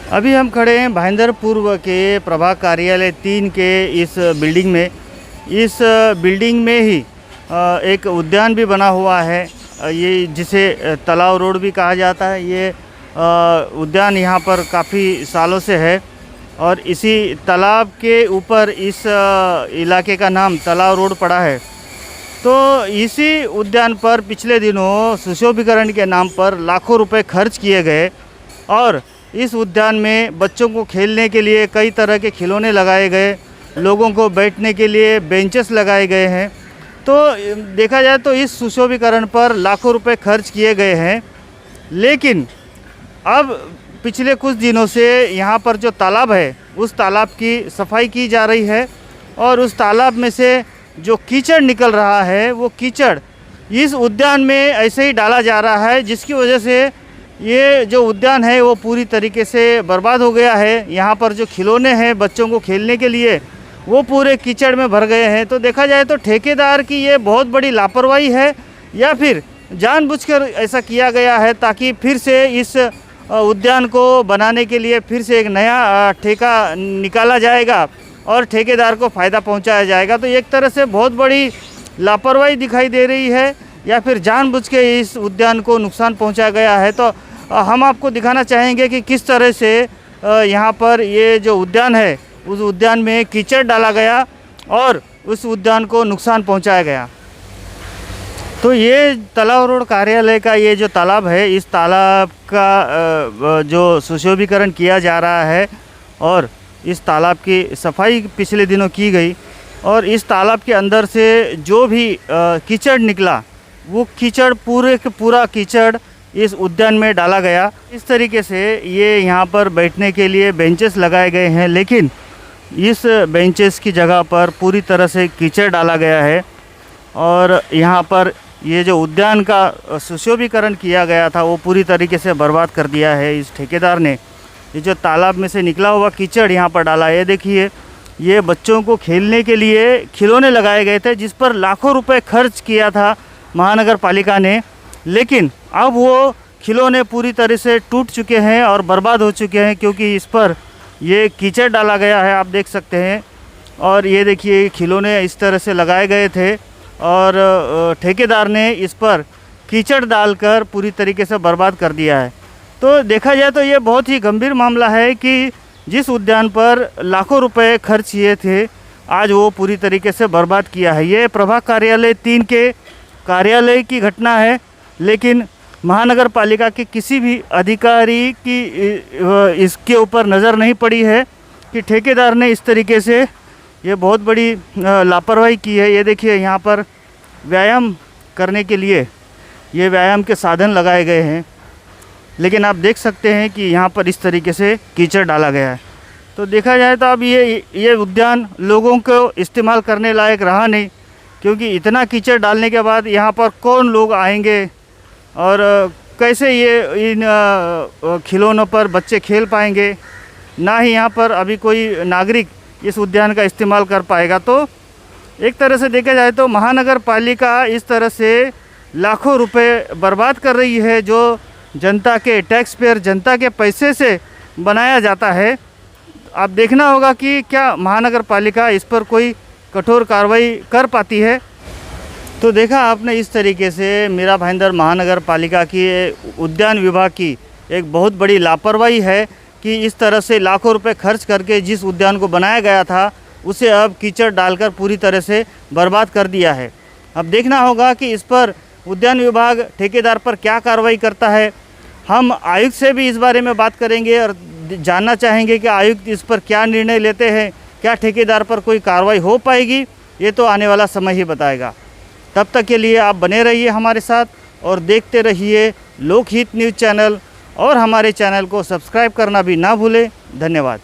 अभी हम खड़े हैं भाईंदर पूर्व के प्रभाग कार्यालय 3 के इस बिल्डिंग में। इस बिल्डिंग में ही एक उद्यान भी बना हुआ है, ये जिसे तालाब रोड भी कहा जाता है। ये उद्यान यहाँ पर काफ़ी सालों से है और इसी तालाब के ऊपर इस इलाके का नाम तालाब रोड पड़ा है। तो इसी उद्यान पर पिछले दिनों सुशोभीकरण के नाम पर लाखों रुपए खर्च किए गए और इस उद्यान में बच्चों को खेलने के लिए कई तरह के खिलौने लगाए गए, लोगों को बैठने के लिए बेंचेस लगाए गए हैं। तो देखा जाए तो इस सुशोभीकरण पर लाखों रुपए खर्च किए गए हैं, लेकिन अब पिछले कुछ दिनों से यहाँ पर जो तालाब है उस तालाब की सफाई की जा रही है और उस तालाब में से जो कीचड़ निकल रहा है वो कीचड़ इस उद्यान में ऐसे ही डाला जा रहा है, जिसकी वजह से ये जो उद्यान है वो पूरी तरीके से बर्बाद हो गया है। यहाँ पर जो खिलौने हैं बच्चों को खेलने के लिए वो पूरे कीचड़ में भर गए हैं। तो देखा जाए तो ठेकेदार की ये बहुत बड़ी लापरवाही है या फिर जानबूझकर ऐसा किया गया है ताकि फिर से इस उद्यान को बनाने के लिए फिर से एक नया ठेका निकाला जाएगा और ठेकेदार को फ़ायदा पहुंचाया जाएगा। तो एक तरह से बहुत बड़ी लापरवाही दिखाई दे रही है या फिर जानबूझ के इस उद्यान को नुकसान पहुंचाया गया है। तो हम आपको दिखाना चाहेंगे कि किस तरह से यहाँ पर ये जो उद्यान है उस उद्यान में कीचड़ डाला गया और उस उद्यान को नुकसान पहुंचाया गया। तो ये तालाब रोड कार्यालय का ये जो तालाब है, इस तालाब का जो सुशोभीकरण किया जा रहा है और इस तालाब की सफाई पिछले दिनों की गई और इस तालाब के अंदर से जो भी कीचड़ निकला वो कीचड़ पूरे के पूरा कीचड़ इस उद्यान में डाला गया। इस तरीके से ये यहाँ पर बैठने के लिए बेंचेस लगाए गए हैं, लेकिन इस बेंचेस की जगह पर पूरी तरह से कीचड़ डाला गया है और यहाँ पर ये जो उद्यान का सुशोभीकरण किया गया था वो पूरी तरीके से बर्बाद कर दिया है इस ठेकेदार ने। ये जो तालाब में से निकला हुआ कीचड़ यहाँ पर डाला है, देखिए ये बच्चों को खेलने के लिए खिलौने लगाए गए थे जिस पर लाखों रुपए खर्च किया था महानगर पालिका ने, लेकिन अब वो खिलौने पूरी तरह से टूट चुके हैं और बर्बाद हो चुके हैं क्योंकि इस पर ये कीचड़ डाला गया है, आप देख सकते हैं। और ये देखिए खिलौने इस तरह से लगाए गए थे और ठेकेदार ने इस पर कीचड़ डालकर पूरी तरीके से बर्बाद कर दिया है। तो देखा जाए तो ये बहुत ही गंभीर मामला है कि जिस उद्यान पर लाखों रुपए खर्च किए थे आज वो पूरी तरीके से बर्बाद किया है। ये प्रभाग कार्यालय 3 के कार्यालय की घटना है, लेकिन महानगर पालिका के किसी भी अधिकारी की इसके ऊपर नज़र नहीं पड़ी है कि ठेकेदार ने इस तरीके से ये बहुत बड़ी लापरवाही की है। ये देखिए यहाँ पर व्यायाम करने के लिए ये व्यायाम के साधन लगाए गए हैं, लेकिन आप देख सकते हैं कि यहाँ पर इस तरीके से कीचड़ डाला गया है। तो देखा जाए तो अब ये उद्यान लोगों को इस्तेमाल करने लायक रहा नहीं, क्योंकि इतना कीचड़ डालने के बाद यहाँ पर कौन लोग आएंगे और कैसे ये इन खिलौनों पर बच्चे खेल पाएंगे, ना ही यहाँ पर अभी कोई नागरिक इस उद्यान का इस्तेमाल कर पाएगा। तो एक तरह से देखा जाए तो महानगर पालिका इस तरह से लाखों रुपए बर्बाद कर रही है जो जनता के टैक्स पेयर जनता के पैसे से बनाया जाता है। अब देखना होगा कि क्या महानगर पालिका इस पर कोई कठोर कार्रवाई कर पाती है। तो देखा आपने इस तरीके से मीरा भाईंदर महानगर पालिका की उद्यान विभाग की एक बहुत बड़ी लापरवाही है कि इस तरह से लाखों रुपए खर्च करके जिस उद्यान को बनाया गया था उसे अब कीचड़ डालकर पूरी तरह से बर्बाद कर दिया है। अब देखना होगा कि इस पर उद्यान विभाग ठेकेदार पर क्या कार्रवाई करता है। हम आयुक्त से भी इस बारे में बात करेंगे और जानना चाहेंगे कि आयुक्त इस पर क्या निर्णय लेते हैं, क्या ठेकेदार पर कोई कार्रवाई हो पाएगी, ये तो आने वाला समय ही बताएगा। तब तक के लिए आप बने रहिए हमारे साथ और देखते रहिए लोकहित न्यूज़ चैनल और हमारे चैनल को सब्सक्राइब करना भी ना भूलें। धन्यवाद।